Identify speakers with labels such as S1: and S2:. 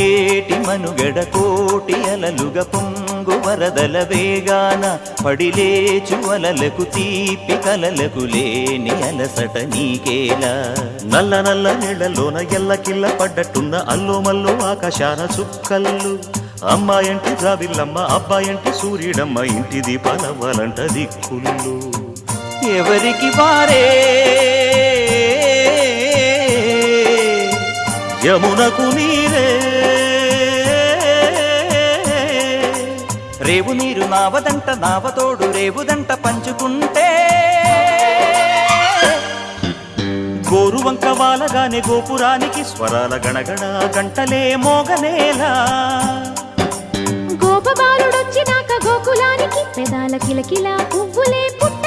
S1: పొంగేటి మనుగడ కోటి అలలుగా పొంగు వరదల వేగాన పడిలేచు అలలకు తీపి కలలకు లేని అలసట నీకేలా నల్ల నల్ల నీళ్లలోన ఎల్లకిల్ల పడ్డట్టున్న అల్లో మల్లో ఆకాశాన చుక్కల్లు అమ్మాయంటి జాబిల్లమ్మ అబ్బాయంటి సూర్యుడమ్మ ఇంటి దీపాలవ్వాలంట దిక్కులు ఎవరికి వారే యమునకు నీరే రేవు నీరు నావదంట నావతోడు రేవుదంట పంచుకుంటే గోరువంక వాలగానే గోపురానికి స్వరాల గణగణ గంటలే మోగనేలా
S2: గోపబాలుడొచ్చినాక గోకులానికి పెదాల కిలకిల పువ్వులే పుట్ట